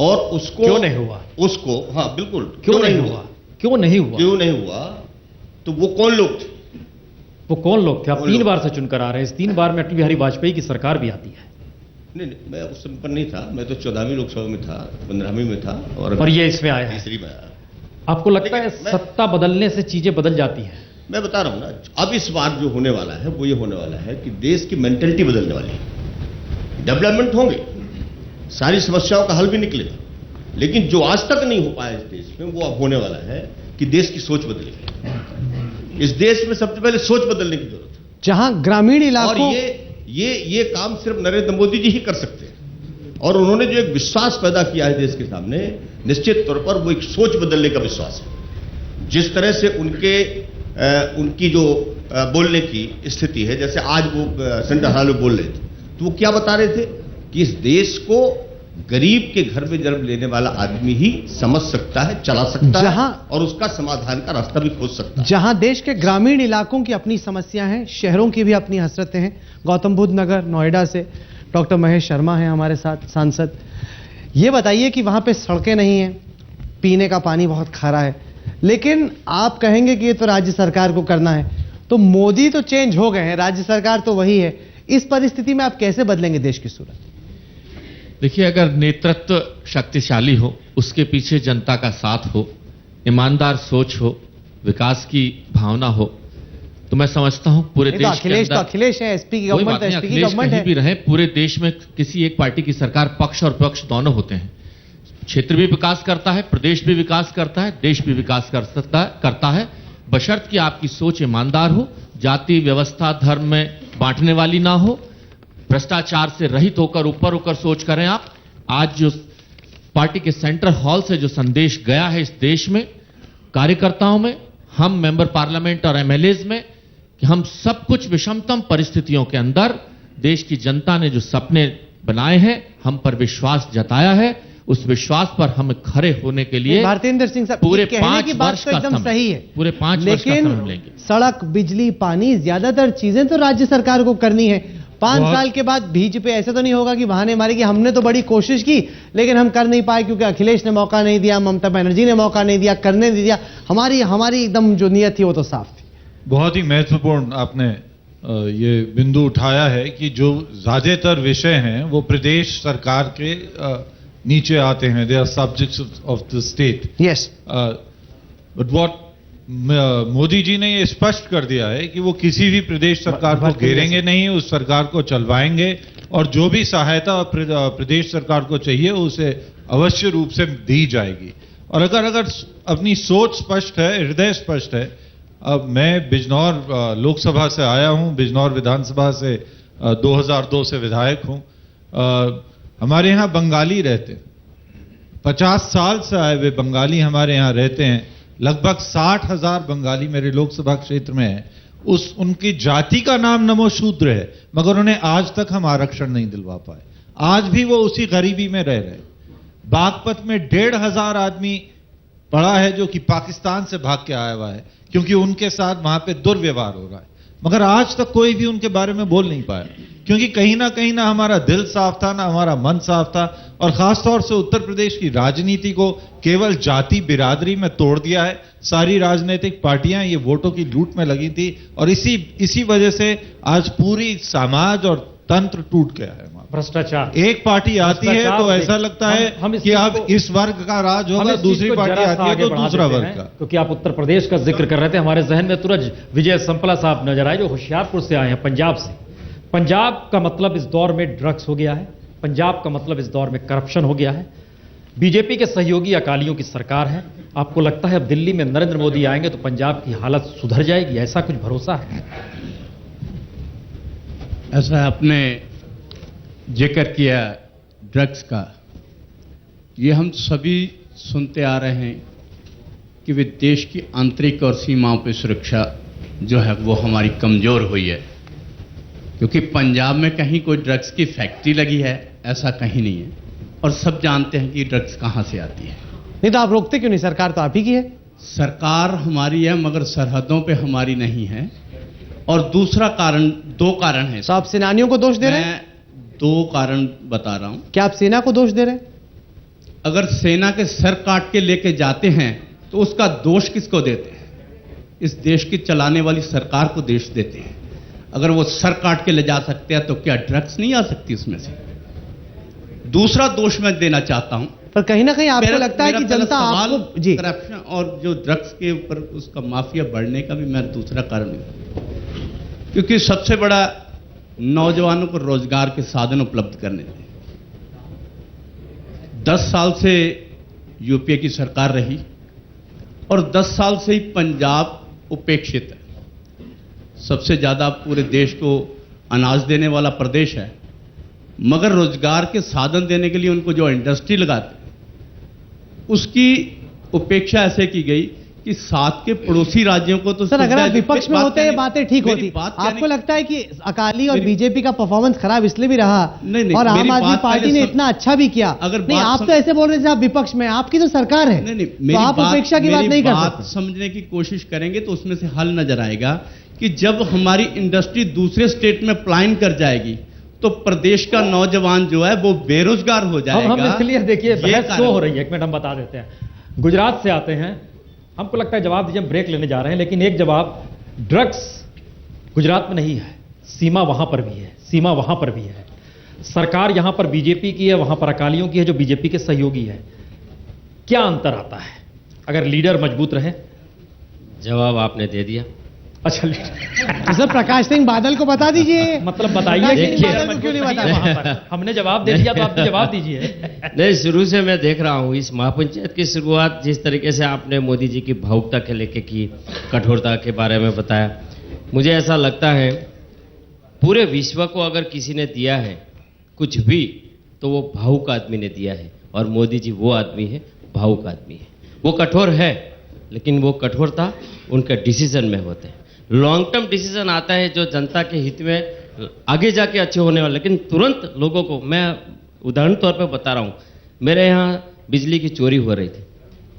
और उसको क्यों नहीं हुआ, उसको, हाँ बिल्कुल, क्यों नहीं हुआ, क्यों नहीं हुआ, क्यों नहीं हुआ, तो वो कौन लोग थे? वो कौन लोग थे? आप 3 बार से चुनकर आ रहे हैं। इस 3 बार में अटल बिहारी वाजपेयी की सरकार भी आती है। नहीं, मैं उस समय पर नहीं था, मैं तो 14वीं लोकसभा में था, 15वीं में था, और ये इसमें आया है, तीसरी में आया। आपको लगता है सत्ता बदलने से चीजें बदल जाती हैं? मैं बता रहा हूं ना, अब इस बार जो होने वाला है वो ये होने वाला है कि देश की मेंटेलिटी बदलने वाली है। डेवलपमेंट होंगे, सारी समस्याओं का हल भी निकलेगा, लेकिन जो आज तक नहीं हो पाया इस देश में, वो अब होने वाला है कि देश की सोच बदलेगी। इस देश में सबसे पहले सोच बदलने की जरूरत है, जहां ग्रामीण इलाकों, और ये काम सिर्फ नरेंद्र मोदी जी ही कर सकते हैं। और उन्होंने जो एक विश्वास पैदा किया है देश के सामने, निश्चित तौर पर वो एक सोच बदलने का विश्वास है। जिस तरह से उनकी जो बोलने की स्थिति है, जैसे आज वो सेंटर हॉल में बोल रहे थे, तो वो क्या बता रहे थे कि इस देश को गरीब के घर में जन्म लेने वाला आदमी ही समझ सकता है, चला सकता है, और उसका समाधान का रास्ता भी खोज सकता है। जहां देश के ग्रामीण इलाकों की अपनी समस्या है, शहरों की भी अपनी हसरतें हैं। गौतम बुद्ध नगर नोएडा से डॉक्टर महेश शर्मा हैं हमारे साथ, सांसद। ये बताइए कि वहां पे सड़कें नहीं हैं, पीने का पानी बहुत खारा है, लेकिन आप कहेंगे कि ये तो राज्य सरकार को करना है। तो मोदी तो चेंज हो गए हैं, राज्य सरकार तो वही है। इस परिस्थिति में आप कैसे बदलेंगे देश की सूरत? देखिए, अगर नेतृत्व शक्तिशाली हो, उसके पीछे जनता का साथ हो, ईमानदार सोच हो, विकास की भावना हो, तो मैं समझता हूं पूरे देश के अंदर, अखिलेश है, एसपी की गवर्नमेंट है, एसपी की गवर्नमेंट है, भी रहे, पूरे देश में किसी एक पार्टी की सरकार, पक्ष और विपक्ष दोनों होते हैं। क्षेत्र भी विकास करता है, प्रदेश भी विकास करता है, देश भी विकास करता है, बशर्त कि आपकी सोच ईमानदार हो, जाति व्यवस्था धर्म में बांटने वाली ना हो, भ्रष्टाचार से रहित होकर ऊपर होकर सोच करें आप। आज जो पार्टी के सेंट्रल हॉल से जो संदेश गया है इस देश में, कार्यकर्ताओं में, हम मेंबर पार्लियामेंट और एमएलएज में, कि हम सब कुछ विषमतम परिस्थितियों के अंदर देश की जनता ने जो सपने बनाए हैं, हम पर विश्वास जताया है, उस विश्वास पर हम खड़े होने के लिए भारतेंद्र सिंह साहब पूरे कहने 5 की बात वर्ष तो का एकदम सही है, पूरे 5 वर्ष का समय हम लेंगे। लेकिन सड़क, बिजली, पानी, ज्यादातर चीजें तो राज्य सरकार को करनी है। 5 साल के बाद बीजेपी ऐसे तो नहीं होगा कि बहाने मारे कि हमने तो बड़ी कोशिश की लेकिन हम कर नहीं पाए क्योंकि अखिलेश ने मौका नहीं दिया, ममता बनर्जी ने मौका नहीं दिया, करने नहीं दिया। हमारी एकदम जो नीयत थी वो तो साफ थी। बहुत ही महत्वपूर्ण आपने ये बिंदु उठाया है कि जो ज्यादातर विषय हैं वो प्रदेश सरकार के नीचे आते हैं, they are subjects of the state. Yes, but what Modi ji ने ये स्पष्ट कर दिया है कि वो किसी भी प्रदेश सरकार को घेरेंगे नहीं, उस सरकार को चलवाएंगे और जो भी सहायता प्रदेश सरकार को चाहिए उसे अवश्य रूप से दी जाएगी। और अगर अपनी सोच स्पष्ट है, हृदय स्पष्ट है। अब मैं बिजनौर लोकसभा से आया हूं, बिजनौर विधानसभा से 2002 से विधायक हूं। हमारे यहाँ बंगाली रहते हैं, 50 साल से आए हुए बंगाली हमारे यहाँ रहते हैं। लगभग 60,000 बंगाली मेरे लोकसभा क्षेत्र में है। उनकी जाति का नाम नमो शूद्र है, मगर उन्हें आज तक हम आरक्षण नहीं दिलवा पाए। आज भी वो उसी गरीबी में रह रहे। बागपत में 1,500 आदमी पड़ा है जो कि पाकिस्तान से भाग के आया हुआ है, क्योंकि उनके साथ वहां पे दुर्व्यवहार हो रहा है। मगर आज तक कोई भी उनके बारे में बोल नहीं पाया, क्योंकि कहीं ना हमारा दिल साफ था, ना हमारा मन साफ था। और खासतौर से उत्तर प्रदेश की राजनीति को केवल जाति बिरादरी में तोड़ दिया है। सारी राजनीतिक पार्टियां ये वोटों की लूट में लगी थी, और इसी वजह से आज पूरी समाज और तंत्र टूट गया है। भ्रष्टाचार, एक पार्टी आती है तो ऐसा लगता है कि अब इस वर्ग का राज होगा, दूसरी पार्टी आती है तो दूसरा वर्ग का। क्योंकि आप उत्तर प्रदेश का जिक्र कर रहे थे, हमारे जहन में तुरंत विजय संपला साहब नजर आए, जो होशियारपुर से आए हैं, पंजाब से। पंजाब का मतलब इस दौर में ड्रग्स हो गया है, पंजाब का मतलब इस दौर में करप्शन हो गया है। बीजेपी के सहयोगी अकालियों की सरकार है। आपको लगता है अब दिल्ली में नरेंद्र मोदी आएंगे तो पंजाब की हालत सुधर जाएगी? ऐसा कुछ भरोसा है? ऐसा आपने जिक्र किया ड्रग्स का, ये हम सभी सुनते आ रहे हैं कि वे देश की आंतरिक और सीमाओं पर सुरक्षा जो है वो हमारी कमजोर हुई है। क्योंकि पंजाब में कहीं कोई ड्रग्स की फैक्ट्री लगी है ऐसा कहीं नहीं है, और सब जानते हैं कि ड्रग्स कहां से आती है। नहीं तो आप रोकते क्यों नहीं? सरकार तो आप ही की है। सरकार हमारी है, मगर सरहदों पे हमारी नहीं है। और दूसरा कारण, 2 कारण है। तो आप सेनानियों को दोष दे रहे हैं? मैं 2 कारण बता रहा हूं। क्या आप सेना को दोष दे रहे हैं? अगर सेना के सर काट के लेके जाते हैं तो उसका दोष किसको देते हैं? इस देश की चलाने वाली सरकार को दोष देते हैं। अगर वो सर काट के ले जा सकते हैं तो क्या ड्रग्स नहीं आ सकती उसमें से? दूसरा दोष मैं देना चाहता हूं, पर कहीं ना कहीं आपको लगता है कि जनता आपको जी करप्शन और जो ड्रग्स के ऊपर उसका माफिया बढ़ने का भी मैं दूसरा कारण नहीं, क्योंकि सबसे बड़ा नौजवानों को रोजगार के साधन उपलब्ध करने थे। 10 साल से यूपीए की सरकार रही और 10 साल से ही पंजाब उपेक्षित है। सबसे ज्यादा पूरे देश को अनाज देने वाला प्रदेश है, मगर रोजगार के साधन देने के लिए उनको जो इंडस्ट्री लगाते उसकी उपेक्षा ऐसे की गई कि साथ के पड़ोसी राज्यों को तो सर अगर आप विपक्ष में होते हैं बातें ठीक होती। आपको लगता है कि अकाली और बीजेपी का परफॉर्मेंस खराब इसलिए भी रहा और आम आदमी पार्टी ने इतना अच्छा भी किया? अगर नहीं, आप तो ऐसे बोल रहे थे आप विपक्ष में, आपकी तो सरकार है, तो आप उपेक्षा की बात नहीं कर सकते। समझने की कोशिश करेंगे तो उसमें से हल नजर आएगा कि जब हमारी इंडस्ट्री दूसरे स्टेट में प्लाइन कर जाएगी तो प्रदेश का नौजवान जो है वो बेरोजगार हो जाएगा। हम इसलिए देखिए बहस क्यों हो रही है, एक मिनट हम बता देते हैं। गुजरात से आते हैं, हमको लगता है जवाब दीजिए, हम ब्रेक लेने जा रहे हैं, लेकिन एक जवाब, ड्रग्स गुजरात में नहीं है, सीमा वहां पर भी है, सीमा वहां पर भी है। सरकार यहां पर बीजेपी की है, वहां पर अकालियों की है जो बीजेपी के सहयोगी है। क्या अंतर आता है अगर लीडर मजबूत रहे? जवाब आपने दे दिया। अच्छा सर प्रकाश सिंह बादल को बता दीजिए। मतलब बताइए क्यों नहीं बताया? हमने जवाब दे दिया तो आप भी जवाब दीजिए। नहीं, शुरू से मैं देख रहा हूं इस महापंचायत की शुरुआत जिस तरीके से आपने मोदी जी की भावुकता के लेके की, कठोरता के बारे में बताया, मुझे ऐसा लगता है पूरे विश्व को अगर किसी ने दिया है कुछ भी तो वो भावुक आदमी ने दिया है, और मोदी जी वो आदमी है, भावुक आदमी है। वो कठोर है लेकिन वो कठोरता उनके डिसीजन में होते हैं। लॉन्ग टर्म डिसीजन आता है जो जनता के हित में आगे जाके अच्छे होने वाले, लेकिन तुरंत लोगों को, मैं उदाहरण तौर पे बता रहा हूं, मेरे यहाँ बिजली की चोरी हो रही थी।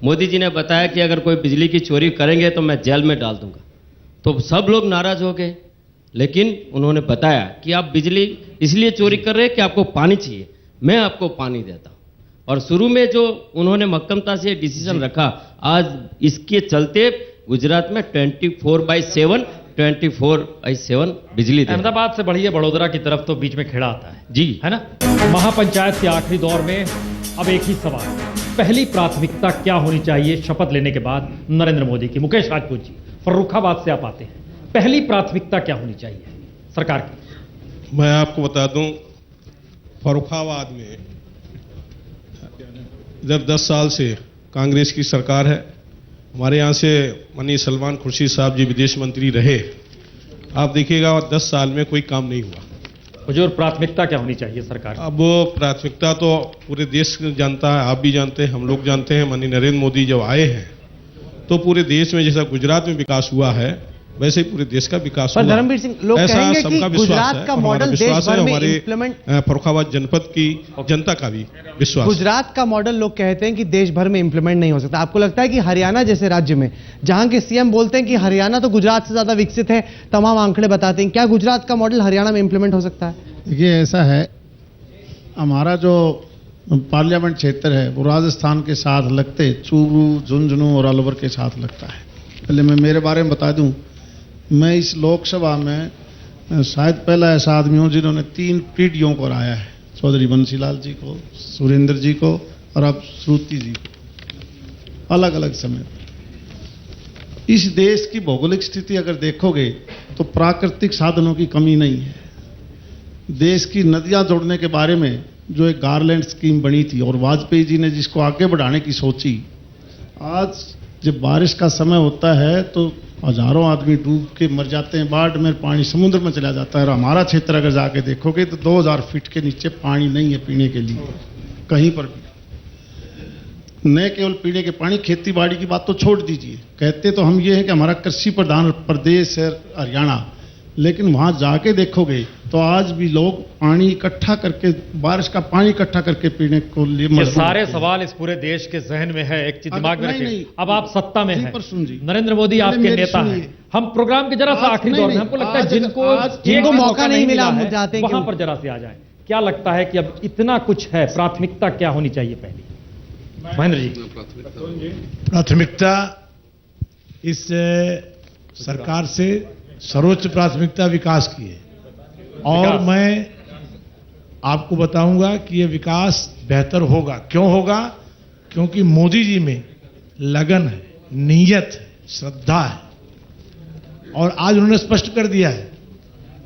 मोदी जी ने बताया कि अगर कोई बिजली की चोरी करेंगे तो मैं जेल में डाल दूंगा, तो सब लोग नाराज हो गए। लेकिन उन्होंने बताया कि आप बिजली इसलिए चोरी कर रहे हैं कि आपको पानी चाहिए, मैं आपको पानी देता हूं। और शुरू में जो उन्होंने मक्कमता से डिसीजन रखा, आज इसके चलते गुजरात में 24/7 बिजली। अहमदाबाद से बढ़िए बड़ोदरा की तरफ तो बीच में खेड़ा आता है जी, है ना। महापंचायत के आखिरी दौर में अब एक ही सवाल, पहली प्राथमिकता क्या होनी चाहिए शपथ लेने के बाद नरेंद्र मोदी की? मुकेश राजपूत जी, फर्रुखाबाद से आप आते हैं, पहली प्राथमिकता क्या होनी चाहिए सरकार की? मैं आपको बता दूं, फर्रुखाबाद में जब 10 साल से कांग्रेस की सरकार है। हमारे यहाँ से माननीय सलमान खुर्शीद साहब जी विदेश मंत्री रहे। आप देखिएगा 10 साल में कोई काम नहीं हुआ। हुजूर, प्राथमिकता क्या होनी चाहिए सरकार की? अब प्राथमिकता तो पूरे देश जानता है, आप भी जानते हैं, हम लोग जानते हैं। माननीय नरेंद्र मोदी जब आए हैं तो पूरे देश में जैसा गुजरात में विकास हुआ है वैसे ही पूरे देश का विकास हुआ। धर्मवीर सिंह, लोग ऐसा कहेंगे कि सबका विश्वास गुजरात है, का और मॉडल हमारा देश विश्वास भर है, में हमारे इम्प्लीमेंट फर्रुखाबाद जनपद की जनता का भी विश्वास। गुजरात का मॉडल लोग कहते हैं कि देश भर में इंप्लीमेंट नहीं हो सकता। आपको लगता है कि हरियाणा जैसे राज्य में, जहां के सीएम बोलते हैं कि हरियाणा तो गुजरात से ज्यादा विकसित है, तमाम आंकड़े बताते हैं, क्या गुजरात का मॉडल हरियाणा में इंप्लीमेंट हो सकता है? देखिए, ऐसा है, हमारा जो पार्लियामेंट क्षेत्र है वो राजस्थान के साथ लगते चूरू, झुंझुनू और अलवर के साथ लगता है। पहले मैं मेरे बारे में बता दूं, मैं इस लोकसभा में शायद पहला ऐसा आदमी हूं जिन्होंने 3 पीढ़ियों को हराया है, चौधरी बंसीलाल जी को, सुरेंद्र जी को और अब श्रुति जी को, अलग अलग समय पर। इस देश की भौगोलिक स्थिति अगर देखोगे तो प्राकृतिक साधनों की कमी नहीं है। देश की नदियां जोड़ने के बारे में जो एक गारलैंड स्कीम बनी थी और वाजपेयी जी ने जिसको आगे बढ़ाने की सोची, आज जब बारिश का समय होता है तो हजारों आदमी डूब के मर जाते हैं, बाढ़ में पानी समुद्र में चला जाता है। और हमारा क्षेत्र अगर जाके देखोगे तो 2000 फीट के नीचे पानी नहीं है पीने के लिए कहीं पर भी। न केवल पीने के पानी, खेती बाड़ी की बात तो छोड़ दीजिए। कहते तो हम ये हैं कि हमारा कृषि प्रधान प्रदेश है हरियाणा, लेकिन वहां जाके देखोगे तो आज भी लोग पानी इकट्ठा करके, बारिश का पानी इकट्ठा करके पीने को लिए ये सारे सवाल इस पूरे देश के जहन में है, एक चीज दिमाग में रखिए। अब आप सत्ता में हैं, नरेंद्र मोदी आपके नेता हैं, हम प्रोग्राम के जरा सा आखिरी दौर में, हमको लगता है जिनको मौका नहीं मिला हम जाते हैं वहां पर जरा से आ जाए। क्या लगता है कि अब इतना कुछ है, प्राथमिकता क्या होनी चाहिए पहली? महेंद्र जी। प्राथमिकता इस सरकार से सर्वोच्च प्राथमिकता विकास की है, और मैं आपको बताऊंगा कि यह विकास बेहतर होगा। क्यों होगा? क्योंकि मोदी जी में लगन है, नीयत है, श्रद्धा है, और आज उन्होंने स्पष्ट कर दिया है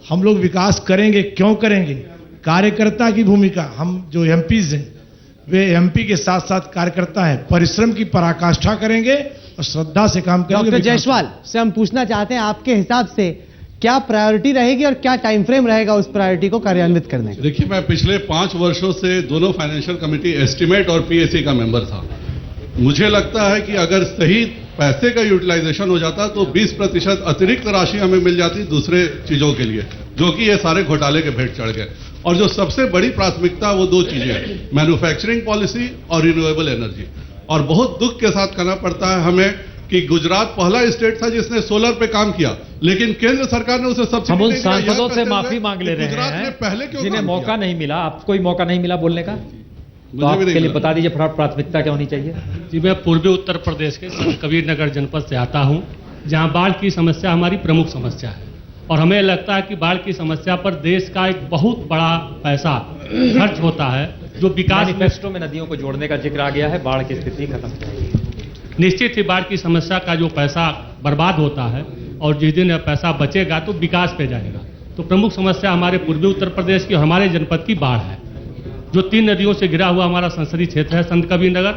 हम लोग विकास करेंगे। क्यों करेंगे? कार्यकर्ता की भूमिका, हम जो एमपीज हैं वे एमपी के साथ साथ कार्यकर्ता हैं, परिश्रम की पराकाष्ठा करेंगे और श्रद्धा से काम करेंगे। डॉक्टर जायसवाल से हम पूछना चाहते हैं, आपके हिसाब से क्या प्रायोरिटी रहेगी और क्या टाइम फ्रेम रहेगा उस प्रायोरिटी को कार्यान्वित करने का? देखिए, मैं पिछले 5 वर्षों से दोनों फाइनेंशियल कमेटी एस्टीमेट और पीएसी का मेंबर था। मुझे लगता है कि अगर सही पैसे का यूटिलाइजेशन हो जाता तो 20% अतिरिक्त राशि हमें मिल जाती दूसरे चीजों के लिए, जो कि ये सारे घोटाले के भेंट चढ़ गए। और जो सबसे बड़ी प्राथमिकता वो 2 चीजें हैं, मैन्युफैक्चरिंग पॉलिसी और रिन्यूएबल एनर्जी। और बहुत दुख के साथ कहना पड़ता है हमें कि गुजरात पहला स्टेट था जिसने सोलर पे काम किया, लेकिन केंद्र सरकार ने उसे सब्सिडी हम उन सांसदों से माफी मांग ले रहे हैं पहले क्यों जिन्हें मौका नहीं मिला। आपको कोई मौका नहीं मिला बोलने का, तो आपके लिए बता दीजिए प्राथमिकता क्या होनी चाहिए? जी, मैं पूर्वी उत्तर प्रदेश के संत कबीर नगर जनपद से आता हूं, जहां बाढ़ की समस्या हमारी प्रमुख समस्या है, और हमें लगता है कि बाढ़ की समस्या पर देश का एक बहुत बड़ा पैसा खर्च होता है, जो विकास मैनिफेस्टो में नदियों को जोड़ने का जिक्र आ गया है, बाढ़ की स्थिति खत्म। निश्चित ही बाढ़ की समस्या का जो पैसा बर्बाद होता है और जिस दिन पैसा बचेगा तो विकास पे जाएगा। तो प्रमुख समस्या हमारे पूर्वी उत्तर प्रदेश की, हमारे जनपद की बाढ़ है, जो 3 नदियों से घिरा हुआ हमारा संसदीय क्षेत्र है संत कबीर नगर।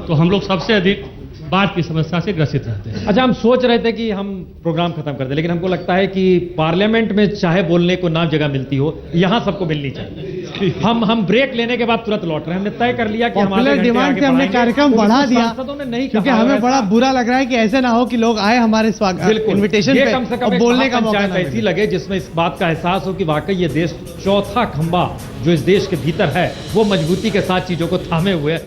तो हम लोग सबसे अधिक बाढ़ की समस्या से ग्रसित रहते हैं। अच्छा, हम सोच रहे थे कि हम प्रोग्राम खत्म कर दें, लेकिन हमको लगता है कि पार्लियामेंट में चाहे बोलने को ना जगह मिलती हो, यहां सबको मिलनी चाहिए। हम ब्रेक लेने के बाद तुरंत लौट रहे हैं। हमने तय कर लिया कि हमारे डिमांड से हमने कार्यक्रम बढ़ा दिया, नहीं, क्योंकि हमें बड़ा बुरा लग रहा है कि ऐसे ना हो कि लोग आए हमारे स्वागत इन्विटेशन पे कम से कम बोलने का मौका ऐसी लगे जिसमें इस बात का एहसास हो कि वाकई ये देश चौथा खंबा जो इस देश के भीतर है वो मजबूती के साथ चीजों को थामे हुए